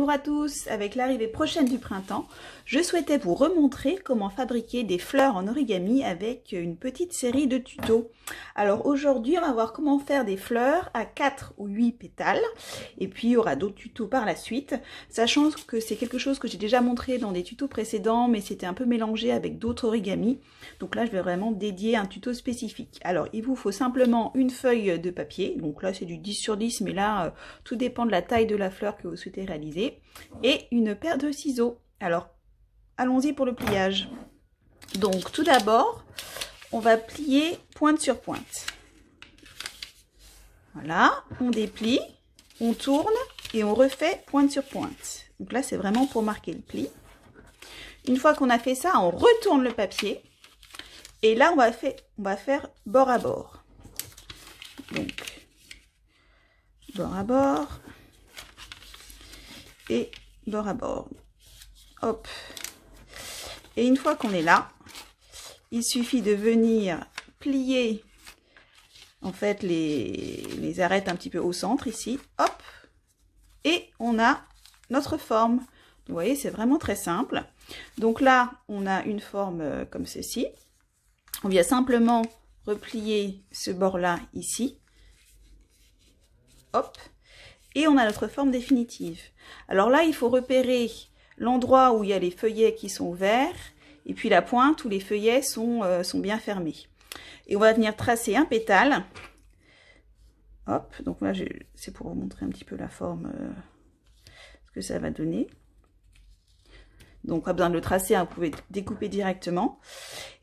Bonjour à tous, avec l'arrivée prochaine du printemps, je souhaitais vous remontrer comment fabriquer des fleurs en origami avec une petite série de tutos. Alors aujourd'hui, on va voir comment faire des fleurs à 4 ou 8 pétales, et puis il y aura d'autres tutos par la suite, sachant que c'est quelque chose que j'ai déjà montré dans des tutos précédents, mais c'était un peu mélangé avec d'autres origamis. Donc là, je vais vraiment dédier un tuto spécifique. Alors, il vous faut simplement une feuille de papier, donc là c'est du 10 sur 10, mais là, tout dépend de la taille de la fleur que vous souhaitez réaliser, et une paire de ciseaux. Alors allons-y pour le pliage. Donc tout d'abord on va plier pointe sur pointe. Voilà, on déplie, on tourne et on refait pointe sur pointe. Donc là c'est vraiment pour marquer le pli. Une fois qu'on a fait ça, on retourne le papier et là on va faire bord à bord. Donc bord à bord et bord à bord. Hop. Et une fois qu'on est là, il suffit de venir plier en fait les arêtes un petit peu au centre ici. Hop. Et on a notre forme. Vous voyez, c'est vraiment très simple. Donc là, on a une forme comme ceci. On vient simplement replier ce bord-là ici. Hop. Et on a notre forme définitive. Alors là, il faut repérer l'endroit où il y a les feuillets qui sont ouverts et puis la pointe où les feuillets sont bien fermés. Et on va venir tracer un pétale. Hop, donc là, c'est pour vous montrer un petit peu la forme, ce que ça va donner. Donc, pas besoin de le tracer, hein, vous pouvez découper directement.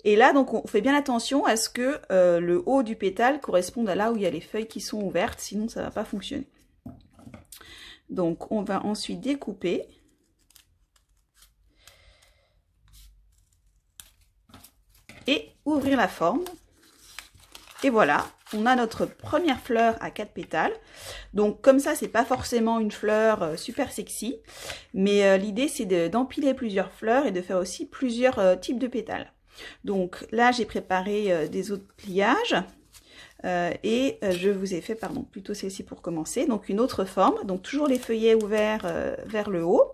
Et là, donc, on fait bien attention à ce que le haut du pétale corresponde à là où il y a les feuilles qui sont ouvertes, sinon ça ne va pas fonctionner. Donc, on va ensuite découper. Et ouvrir la forme. Et voilà, on a notre première fleur à 4 pétales. Donc, comme ça, c'est pas forcément une fleur super sexy. Mais l'idée, c'est d'empiler plusieurs fleurs et de faire aussi plusieurs types de pétales. Donc, là, j'ai préparé des autres pliages. Et je vous ai fait, pardon, plutôt celle-ci pour commencer, donc une autre forme, donc toujours les feuillets ouverts vers le haut,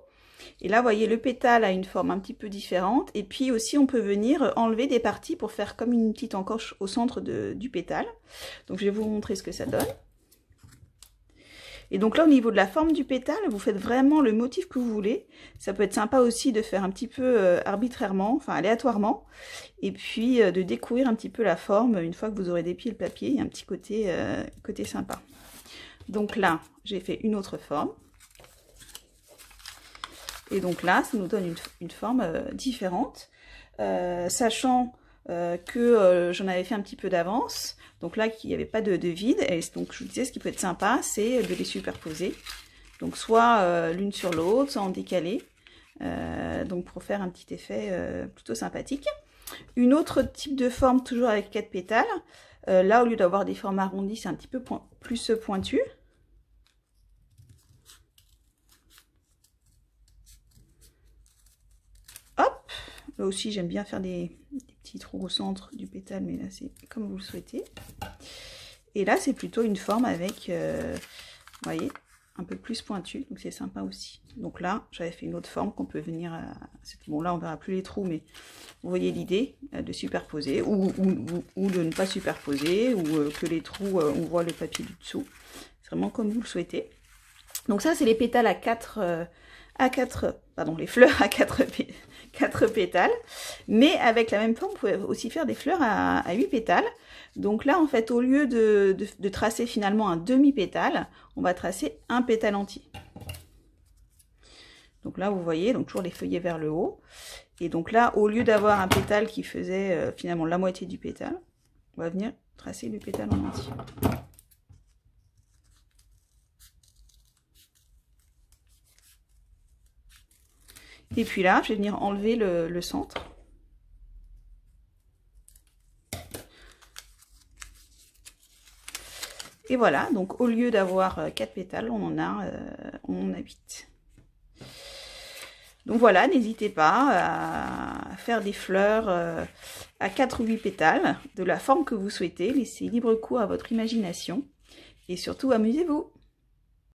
et là vous voyez le pétale a une forme un petit peu différente, et puis aussi on peut venir enlever des parties pour faire comme une petite encoche au centre du pétale, donc je vais vous montrer ce que ça donne. Et donc là, au niveau de la forme du pétale, vous faites vraiment le motif que vous voulez. Ça peut être sympa aussi de faire un petit peu arbitrairement, enfin aléatoirement. Et puis de découvrir un petit peu la forme une fois que vous aurez déplié le papier. Il y a un petit côté sympa. Donc là, j'ai fait une autre forme. Et donc là, ça nous donne une forme différente. Sachant que j'en avais fait un petit peu d'avance, donc là qu'il n'y avait pas de vide, et donc je vous disais ce qui peut être sympa c'est de les superposer, donc soit l'une sur l'autre, soit en décalé, donc pour faire un petit effet plutôt sympathique. Une autre type de forme toujours avec 4 pétales, là au lieu d'avoir des formes arrondies c'est un petit peu plus pointu. Hop, là aussi j'aime bien faire des petits trous au centre du pétale, mais là c'est comme vous le souhaitez. Et là c'est plutôt une forme avec, vous voyez, un peu plus pointu, donc c'est sympa aussi. Donc là j'avais fait une autre forme qu'on peut venir, bon là on verra plus les trous, mais vous voyez l'idée de superposer, ou de ne pas superposer, ou que les trous, on voit le papier du dessous. C'est vraiment comme vous le souhaitez. Donc ça c'est les pétales les fleurs à 4 pétales, mais avec la même forme, vous pouvez aussi faire des fleurs à 8 pétales. Donc là, en fait, au lieu de tracer finalement un demi-pétale, on va tracer un pétale entier. Donc là, vous voyez, donc toujours les feuillets vers le haut. Et donc là, au lieu d'avoir un pétale qui faisait finalement la moitié du pétale, on va venir tracer le pétale en entier. Et puis là, je vais venir enlever le centre. Et voilà, donc au lieu d'avoir 4 pétales, on en a 8. Donc voilà, n'hésitez pas à faire des fleurs à 4 ou 8 pétales, de la forme que vous souhaitez. Laissez libre cours à votre imagination. Et surtout, amusez-vous!